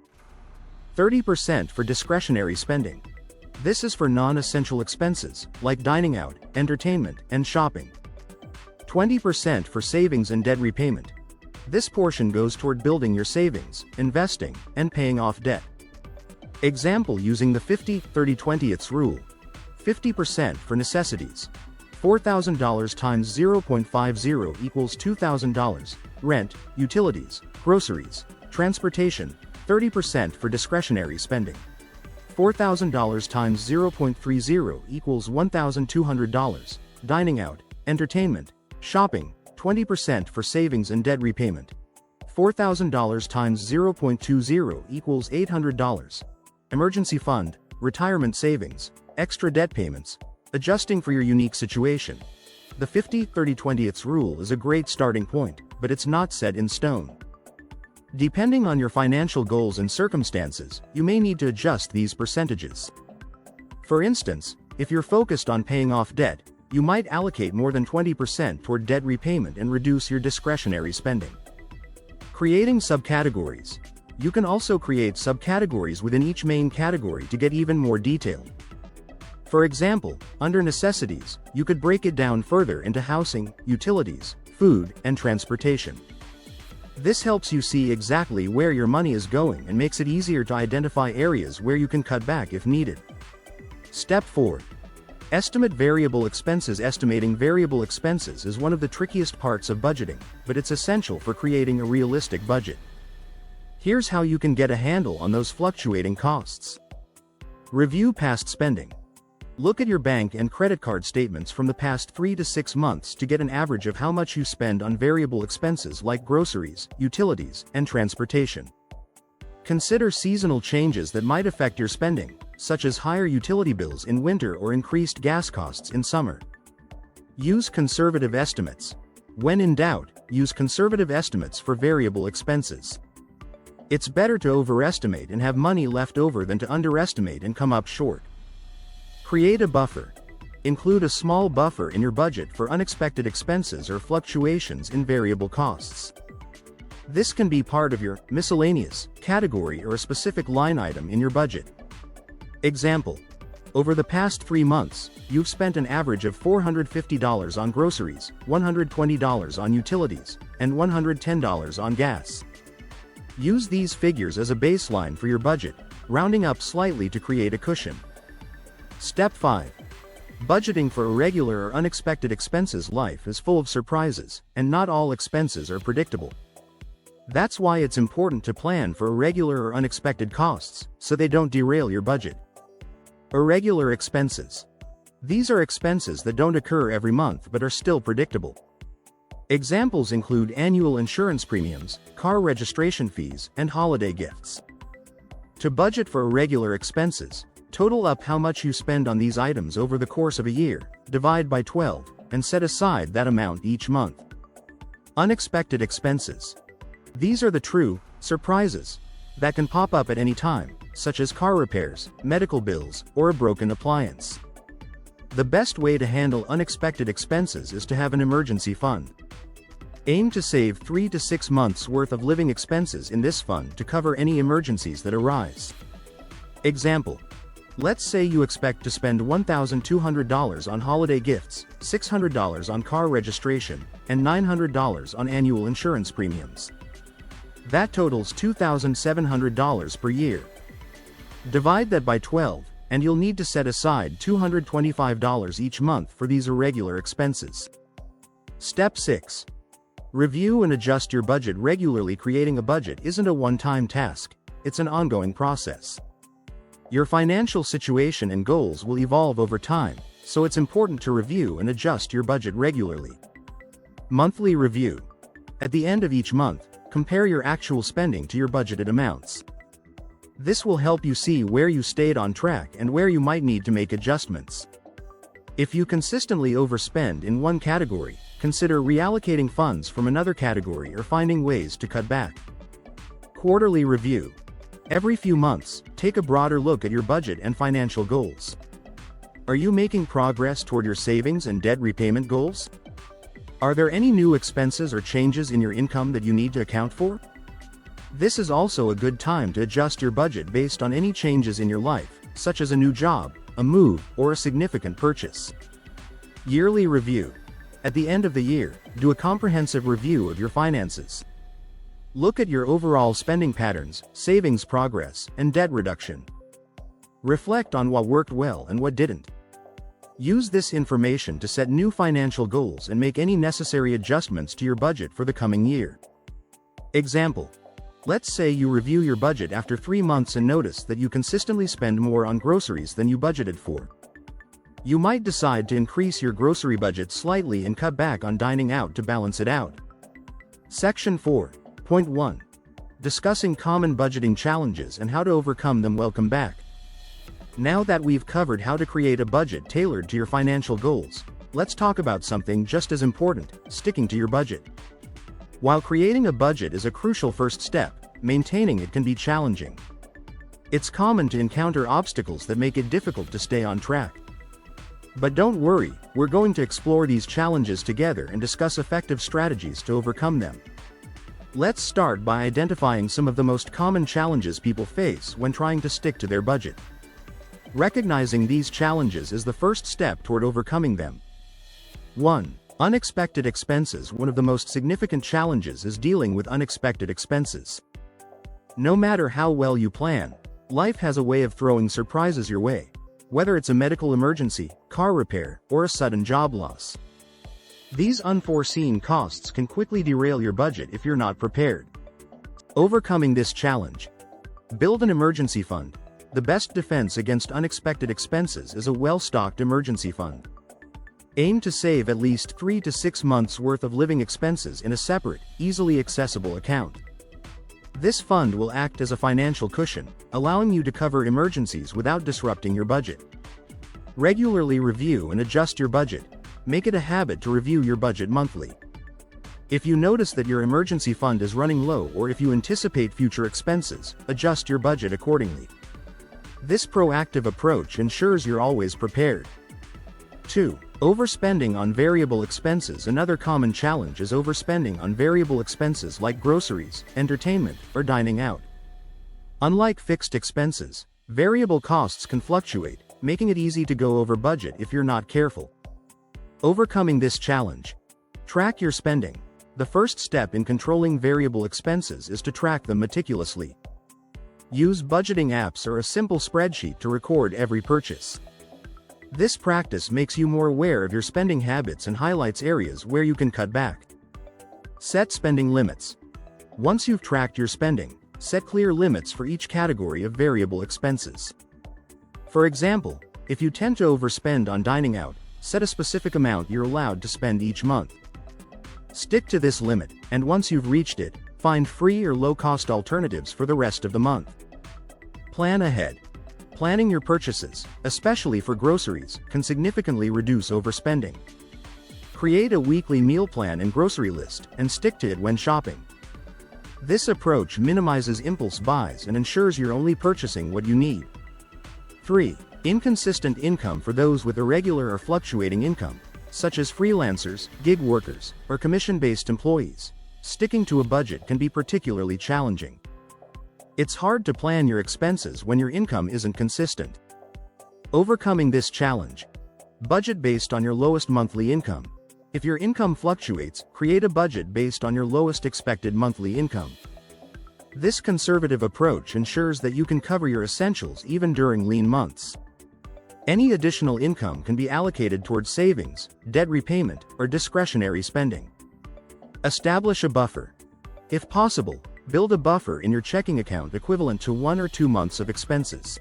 30% for discretionary spending. This is for non-essential expenses, like dining out, entertainment, and shopping. 20% for savings and debt repayment. This portion goes toward building your savings, investing, and paying off debt. Example using the 50-30-20 rule. 50% for necessities. $4,000 times 0.50 equals $2,000. Rent, utilities, groceries, transportation. 30% for discretionary spending. $4,000 times 0.30 equals $1,200. Dining out, entertainment, shopping. 20% for savings and debt repayment. $4,000 times 0.20 equals $800. Emergency fund, retirement savings, extra debt payments, adjusting for your unique situation. The 50-30-20 rule is a great starting point, but it's not set in stone. Depending on your financial goals and circumstances, you may need to adjust these percentages. For instance, if you're focused on paying off debt, you might allocate more than 20% toward debt repayment and reduce your discretionary spending. Creating subcategories. You can also create subcategories within each main category to get even more detailed. For example, under necessities, you could break it down further into housing, utilities, food, and transportation. This helps you see exactly where your money is going and makes it easier to identify areas where you can cut back if needed. Step 4. Estimate variable expenses. Estimating variable expenses is one of the trickiest parts of budgeting, but it's essential for creating a realistic budget. Here's how you can get a handle on those fluctuating costs. Review past spending. Look at your bank and credit card statements from the past 3 to 6 months to get an average of how much you spend on variable expenses like groceries, utilities, and transportation. Consider seasonal changes that might affect your spending, such as higher utility bills in winter or increased gas costs in summer. Use conservative estimates. When in doubt, use conservative estimates for variable expenses. It's better to overestimate and have money left over than to underestimate and come up short. Create a buffer. Include a small buffer in your budget for unexpected expenses or fluctuations in variable costs. This can be part of your miscellaneous category or a specific line item in your budget. Example: over the past 3 months, you've spent an average of $450 on groceries, $120 on utilities, and $110 on gas. Use these figures as a baseline for your budget, rounding up slightly to create a cushion. Step 5. Budgeting for irregular or unexpected expenses. Life is full of surprises, and not all expenses are predictable. That's why it's important to plan for irregular or unexpected costs, so they don't derail your budget. Irregular expenses. These are expenses that don't occur every month but are still predictable. Examples include annual insurance premiums, car registration fees, and holiday gifts. To budget for irregular expenses, total up how much you spend on these items over the course of a year, divide by 12, and set aside that amount each month. Unexpected expenses. These are the true surprises that can pop up at any time, such as car repairs, medical bills, or a broken appliance. The best way to handle unexpected expenses is to have an emergency fund. Aim to save 3 to 6 months' worth of living expenses in this fund to cover any emergencies that arise. Example: let's say you expect to spend $1,200 on holiday gifts, $600 on car registration, and $900 on annual insurance premiums. That totals $2,700 per year. Divide that by 12, and you'll need to set aside $225 each month for these irregular expenses. Step 6. Review and adjust your budget regularly. Creating a budget isn't a one-time task, it's an ongoing process. Your financial situation and goals will evolve over time, so it's important to review and adjust your budget regularly. Monthly review. At the end of each month, compare your actual spending to your budgeted amounts. This will help you see where you stayed on track and where you might need to make adjustments. If you consistently overspend in one category, consider reallocating funds from another category or finding ways to cut back. Quarterly review. Every few months, take a broader look at your budget and financial goals. Are you making progress toward your savings and debt repayment goals? Are there any new expenses or changes in your income that you need to account for? This is also a good time to adjust your budget based on any changes in your life, such as a new job, a move, or a significant purchase. Yearly review. At the end of the year, do a comprehensive review of your finances. Look at your overall spending patterns, savings progress, and debt reduction. Reflect on what worked well and what didn't. Use this information to set new financial goals and make any necessary adjustments to your budget for the coming year. Example: let's say you review your budget after 3 months and notice that you consistently spend more on groceries than you budgeted for. You might decide to increase your grocery budget slightly and cut back on dining out to balance it out. Section 4.1. Discussing common budgeting challenges and how to overcome them. Welcome back. Now that we've covered how to create a budget tailored to your financial goals, let's talk about something just as important: sticking to your budget. While creating a budget is a crucial first step, maintaining it can be challenging. It's common to encounter obstacles that make it difficult to stay on track. But don't worry, we're going to explore these challenges together and discuss effective strategies to overcome them. Let's start by identifying some of the most common challenges people face when trying to stick to their budget. Recognizing these challenges is the first step toward overcoming them. 1. Unexpected expenses. One of the most significant challenges is dealing with unexpected expenses. No matter how well you plan, life has a way of throwing surprises your way, whether it's a medical emergency, car repair, or a sudden job loss. These unforeseen costs can quickly derail your budget if you're not prepared. Overcoming this challenge. Build an emergency fund. The best defense against unexpected expenses is a well-stocked emergency fund. Aim to save at least 3 to 6 months' worth of living expenses in a separate, easily accessible account. This fund will act as a financial cushion, allowing you to cover emergencies without disrupting your budget. Regularly review and adjust your budget. Make it a habit to review your budget monthly. If you notice that your emergency fund is running low or if you anticipate future expenses, adjust your budget accordingly. This proactive approach ensures you're always prepared. 2. Overspending on variable expenses. Another common challenge is overspending on variable expenses like groceries, entertainment, or dining out. Unlike fixed expenses, variable costs can fluctuate, making it easy to go over budget if you're not careful. Overcoming this challenge. Track your spending. The first step in controlling variable expenses is to track them meticulously. Use budgeting apps or a simple spreadsheet to record every purchase. This practice makes you more aware of your spending habits and highlights areas where you can cut back. Set spending limits. Once you've tracked your spending, set clear limits for each category of variable expenses. For example, if you tend to overspend on dining out, set a specific amount you're allowed to spend each month. Stick to this limit, and once you've reached it, find free or low-cost alternatives for the rest of the month. Plan ahead. Planning your purchases, especially for groceries, can significantly reduce overspending. Create a weekly meal plan and grocery list, and stick to it when shopping. This approach minimizes impulse buys and ensures you're only purchasing what you need. 3. Inconsistent income for those with irregular or fluctuating income, such as freelancers, gig workers, or commission-based employees. Sticking to a budget can be particularly challenging. It's hard to plan your expenses when your income isn't consistent. Overcoming this challenge. Budget based on your lowest monthly income. If your income fluctuates, create a budget based on your lowest expected monthly income. This conservative approach ensures that you can cover your essentials even during lean months. Any additional income can be allocated towards savings, debt repayment, or discretionary spending. Establish a buffer. If possible, build a buffer in your checking account equivalent to 1 or 2 months of expenses.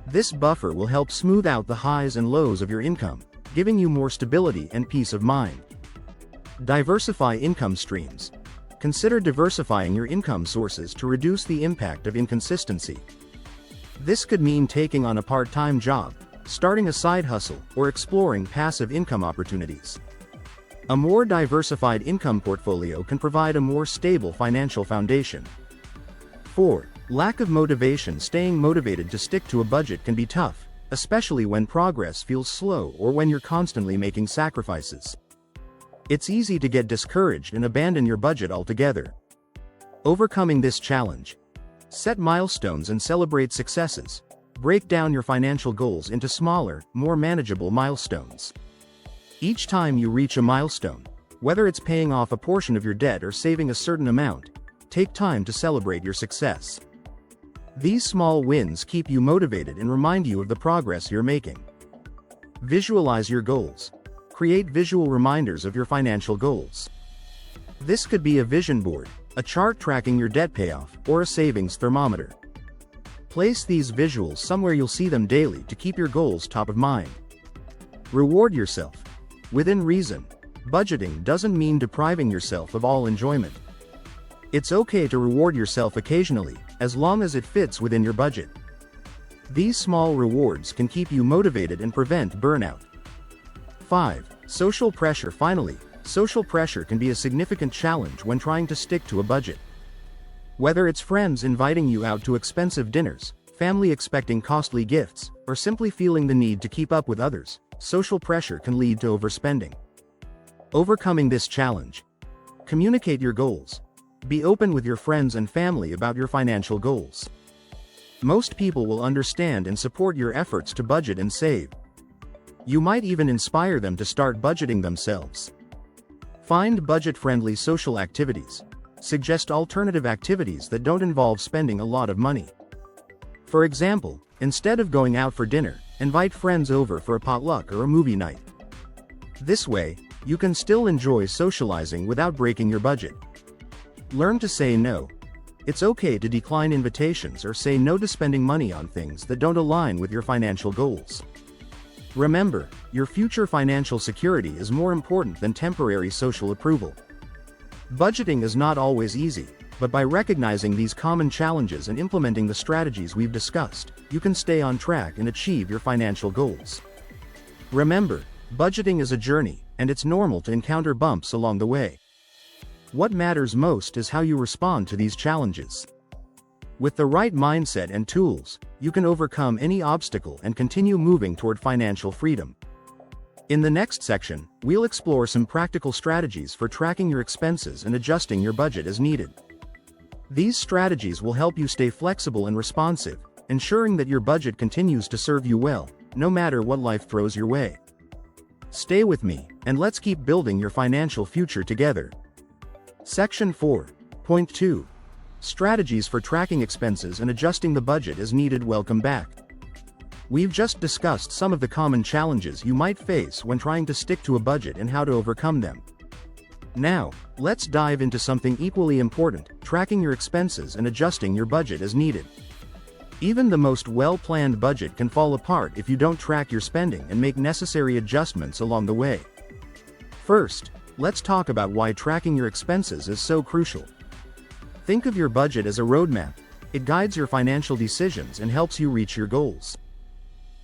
This buffer will help smooth out the highs and lows of your income, giving you more stability and peace of mind. Diversify income streams. Consider diversifying your income sources to reduce the impact of inconsistency. This could mean taking on a part-time job, starting a side hustle, or exploring passive income opportunities. A more diversified income portfolio can provide a more stable financial foundation. 4. Lack of motivation. Staying motivated to stick to a budget can be tough, especially when progress feels slow or when you're constantly making sacrifices. It's easy to get discouraged and abandon your budget altogether. Overcoming this challenge. Set milestones and celebrate successes. Break down your financial goals into smaller, more manageable milestones. Each time you reach a milestone, whether it's paying off a portion of your debt or saving a certain amount, take time to celebrate your success. These small wins keep you motivated and remind you of the progress you're making. Visualize your goals. Create visual reminders of your financial goals. This could be a vision board, a chart tracking your debt payoff, or a savings thermometer. Place these visuals somewhere you'll see them daily to keep your goals top of mind. Reward yourself. Within reason. Budgeting doesn't mean depriving yourself of all enjoyment. It's okay to reward yourself occasionally, as long as it fits within your budget. These small rewards can keep you motivated and prevent burnout. 5. Social pressure. Finally, social pressure can be a significant challenge when trying to stick to a budget. Whether it's friends inviting you out to expensive dinners, family expecting costly gifts, or simply feeling the need to keep up with others, social pressure can lead to overspending. Overcoming this challenge. Communicate your goals. Be open with your friends and family about your financial goals. Most people will understand and support your efforts to budget and save. You might even inspire them to start budgeting themselves. Find budget-friendly social activities. Suggest alternative activities that don't involve spending a lot of money. For example, instead of going out for dinner, invite friends over for a potluck or a movie night. This way, you can still enjoy socializing without breaking your budget. Learn to say no. It's okay to decline invitations or say no to spending money on things that don't align with your financial goals. Remember, your future financial security is more important than temporary social approval. Budgeting is not always easy, but by recognizing these common challenges and implementing the strategies we've discussed, you can stay on track and achieve your financial goals. Remember, budgeting is a journey, and it's normal to encounter bumps along the way. What matters most is how you respond to these challenges. With the right mindset and tools, you can overcome any obstacle and continue moving toward financial freedom. In the next section, we'll explore some practical strategies for tracking your expenses and adjusting your budget as needed. These strategies will help you stay flexible and responsive, ensuring that your budget continues to serve you well, no matter what life throws your way. Stay with me, and let's keep building your financial future together. Section 4.2. Strategies for tracking expenses and adjusting the budget as needed. Welcome back. We've just discussed some of the common challenges you might face when trying to stick to a budget and how to overcome them. Now, let's dive into something equally important: tracking your expenses and adjusting your budget as needed. Even the most well-planned budget can fall apart if you don't track your spending and make necessary adjustments along the way. First, let's talk about why tracking your expenses is so crucial. Think of your budget as a roadmap. It guides your financial decisions and helps you reach your goals.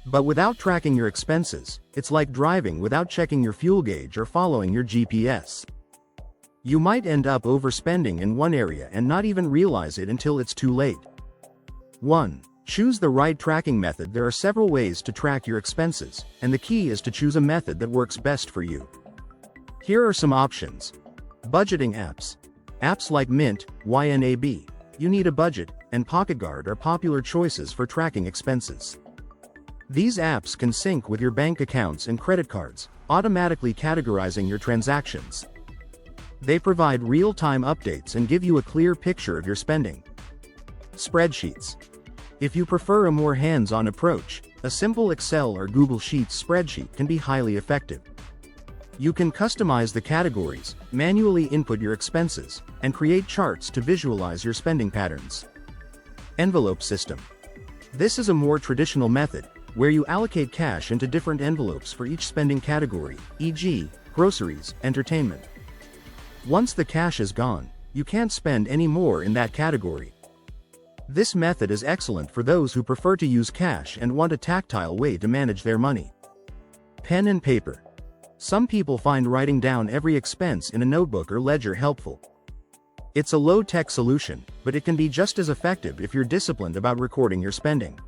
But without tracking your expenses, it's like driving without checking your fuel gauge or following your GPS. You might end up overspending in one area and not even realize it until it's too late. 1. Choose the right tracking method. There are several ways to track your expenses, and the key is to choose a method that works best for you. Here are some options. Budgeting apps. Apps like Mint, YNAB, You Need a Budget, and PocketGuard are popular choices for tracking expenses. These apps can sync with your bank accounts and credit cards, automatically categorizing your transactions. They provide real-time updates and give you a clear picture of your spending. Spreadsheets. If you prefer a more hands-on approach, a simple Excel or Google Sheets spreadsheet can be highly effective. You can customize the categories, manually input your expenses, and create charts to visualize your spending patterns. Envelope system. This is a more traditional method, where you allocate cash into different envelopes for each spending category, e.g., groceries, entertainment. Once the cash is gone, you can't spend any more in that category. This method is excellent for those who prefer to use cash and want a tactile way to manage their money. Pen and paper. Some people find writing down every expense in a notebook or ledger helpful. It's a low-tech solution, but it can be just as effective if you're disciplined about recording your spending.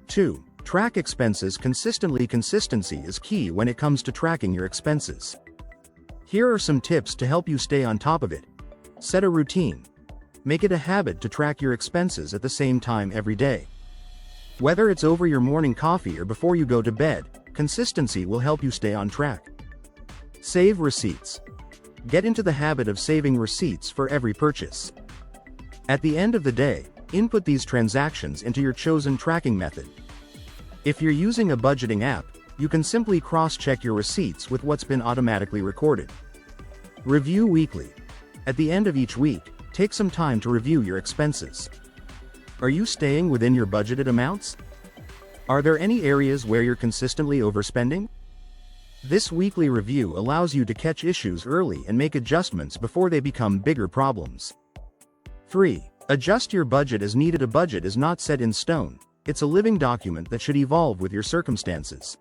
2. Track expenses consistently. Consistency is key when it comes to tracking your expenses. Here are some tips to help you stay on top of it. Set a routine. Make it a habit to track your expenses at the same time every day. Whether it's over your morning coffee or before you go to bed, consistency will help you stay on track. Save receipts. Get into the habit of saving receipts for every purchase. At the end of the day, input these transactions into your chosen tracking method. If you're using a budgeting app, you can simply cross-check your receipts with what's been automatically recorded. Review weekly. At the end of each week, take some time to review your expenses. Are you staying within your budgeted amounts? Are there any areas where you're consistently overspending? This weekly review allows you to catch issues early and make adjustments before they become bigger problems. 3. Adjust your budget as needed. A budget is not set in stone. It's a living document that should evolve with your circumstances.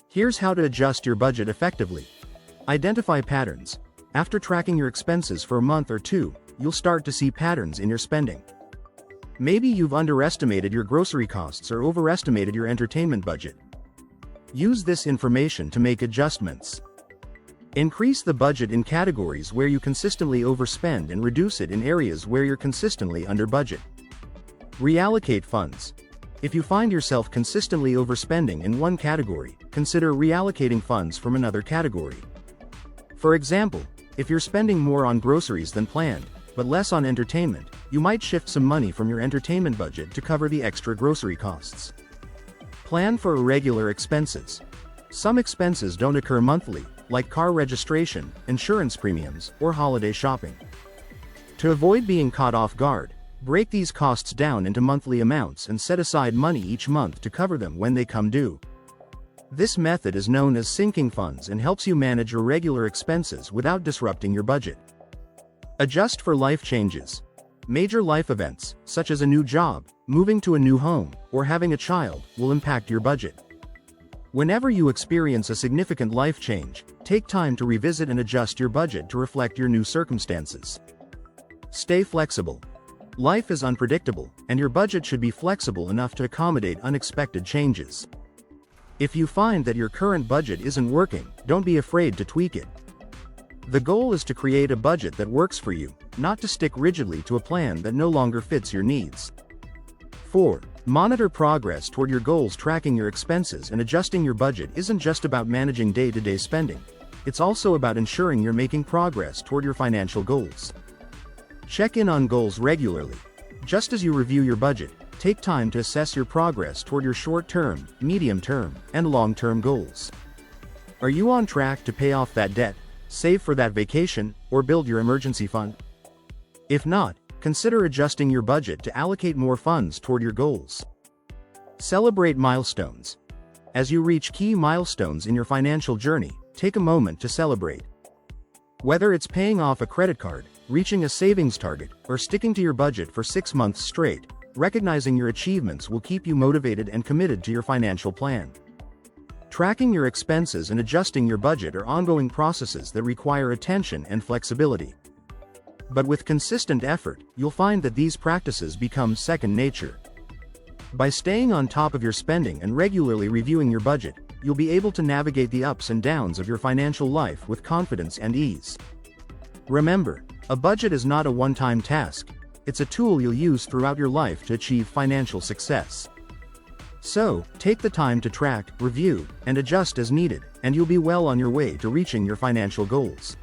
Here's how to adjust your budget effectively. Identify patterns. After tracking your expenses for a month or two, you'll start to see patterns in your spending. Maybe you've underestimated your grocery costs or overestimated your entertainment budget. Use this information to make adjustments. Increase the budget in categories where you consistently overspend and reduce it in areas where you're consistently under budget. Reallocate funds. If you find yourself consistently overspending in one category, consider reallocating funds from another category. For example, if you're spending more on groceries than planned, but less on entertainment, you might shift some money from your entertainment budget to cover the extra grocery costs. Plan for irregular expenses. Some expenses don't occur monthly, like car registration, insurance premiums, or holiday shopping. To avoid being caught off guard, break these costs down into monthly amounts and set aside money each month to cover them when they come due. This method is known as sinking funds and helps you manage irregular expenses without disrupting your budget. Adjust for life changes. Major life events, such as a new job, moving to a new home, or having a child, will impact your budget. Whenever you experience a significant life change, take time to revisit and adjust your budget to reflect your new circumstances. Stay flexible. Life is unpredictable, and your budget should be flexible enough to accommodate unexpected changes. If you find that your current budget isn't working, don't be afraid to tweak it. The goal is to create a budget that works for you, not to stick rigidly to a plan that no longer fits your needs. 4. Monitor progress toward your goals. Tracking your expenses and adjusting your budget isn't just about managing day-to-day spending. It's also about ensuring you're making progress toward your financial goals. Check in on goals regularly. Just as you review your budget, take time to assess your progress toward your short-term, medium-term, and long-term goals. Are you on track to pay off that debt, save for that vacation, or build your emergency fund? If not, consider adjusting your budget to allocate more funds toward your goals. Celebrate milestones. As you reach key milestones in your financial journey, take a moment to celebrate. Whether it's paying off a credit card, reaching a savings target, or sticking to your budget for 6 months straight, recognizing your achievements will keep you motivated and committed to your financial plan. Tracking your expenses and adjusting your budget are ongoing processes that require attention and flexibility. But with consistent effort, you'll find that these practices become second nature. By staying on top of your spending and regularly reviewing your budget, you'll be able to navigate the ups and downs of your financial life with confidence and ease. Remember, a budget is not a one-time task, it's a tool you'll use throughout your life to achieve financial success. So, take the time to track, review, and adjust as needed, and you'll be well on your way to reaching your financial goals.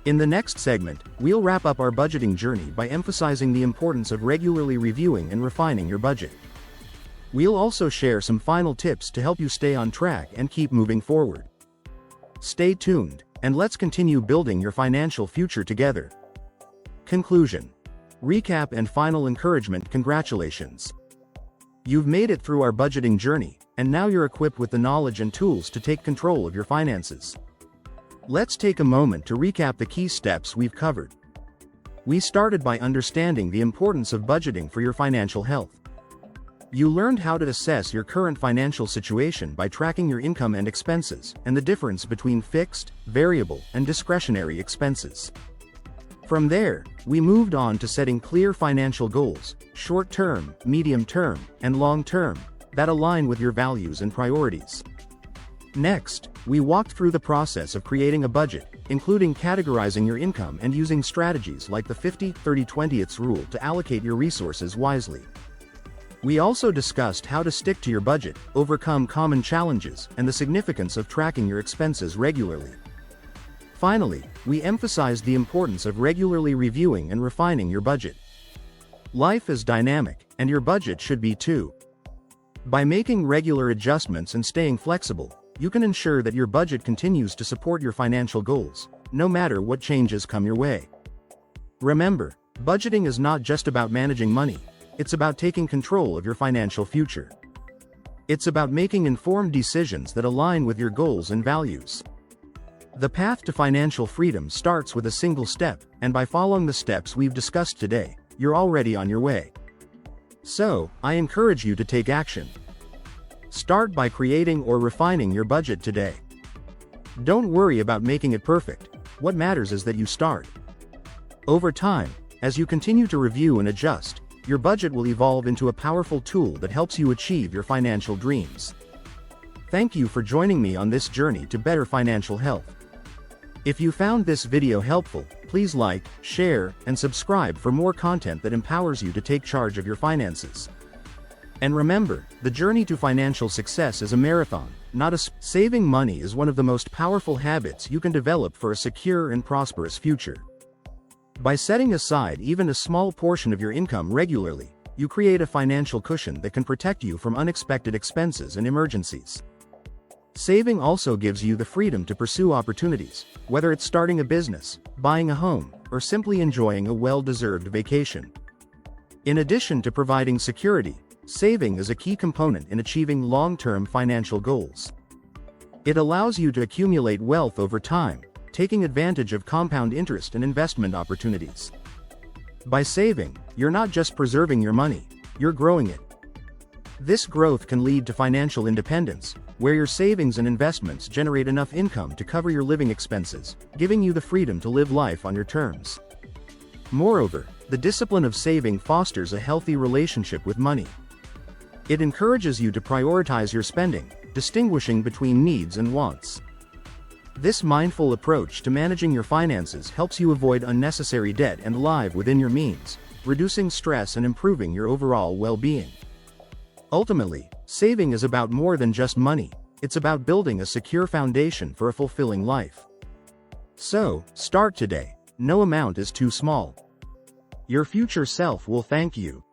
In the next segment, we'll wrap up our budgeting journey by emphasizing the importance of regularly reviewing and refining your budget. We'll also share some final tips to help you stay on track and keep moving forward. Stay tuned, and let's continue building your financial future together. Conclusion. Recap and final encouragement. Congratulations. You've made it through our budgeting journey, and now you're equipped with the knowledge and tools to take control of your finances. Let's take a moment to recap the key steps we've covered. We started by understanding the importance of budgeting for your financial health. You learned how to assess your current financial situation by tracking your income and expenses, and the difference between fixed, variable, and discretionary expenses. From there, we moved on to setting clear financial goals, short-term, medium-term, and long-term, that align with your values and priorities. Next, we walked through the process of creating a budget, including categorizing your income and using strategies like the 50-30-20 rule to allocate your resources wisely. We also discussed how to stick to your budget, overcome common challenges, and the significance of tracking your expenses regularly. Finally, we emphasized the importance of regularly reviewing and refining your budget. Life is dynamic, and your budget should be too. By making regular adjustments and staying flexible, you can ensure that your budget continues to support your financial goals, no matter what changes come your way. Remember, budgeting is not just about managing money, it's about taking control of your financial future. It's about making informed decisions that align with your goals and values. The path to financial freedom starts with a single step, and by following the steps we've discussed today, you're already on your way. So, I encourage you to take action. Start by creating or refining your budget today. Don't worry about making it perfect, what matters is that you start. Over time, as you continue to review and adjust, your budget will evolve into a powerful tool that helps you achieve your financial dreams. Thank you for joining me on this journey to better financial health. If you found this video helpful, please like, share, and subscribe for more content that empowers you to take charge of your finances. And remember, the journey to financial success is a marathon, not a sprint. Saving money is one of the most powerful habits you can develop for a secure and prosperous future. By setting aside even a small portion of your income regularly, you create a financial cushion that can protect you from unexpected expenses and emergencies. Saving also gives you the freedom to pursue opportunities, whether it's starting a business, buying a home, or simply enjoying a well-deserved vacation. In addition to providing security, saving is a key component in achieving long-term financial goals. It allows you to accumulate wealth over time, taking advantage of compound interest and investment opportunities. By saving, you're not just preserving your money, you're growing it. This growth can lead to financial independence, where your savings and investments generate enough income to cover your living expenses, giving you the freedom to live life on your terms. Moreover, the discipline of saving fosters a healthy relationship with money. It encourages you to prioritize your spending, distinguishing between needs and wants. This mindful approach to managing your finances helps you avoid unnecessary debt and live within your means, reducing stress and improving your overall well-being. Ultimately, saving is about more than just money, it's about building a secure foundation for a fulfilling life. So, start today. No amount is too small. Your future self will thank you.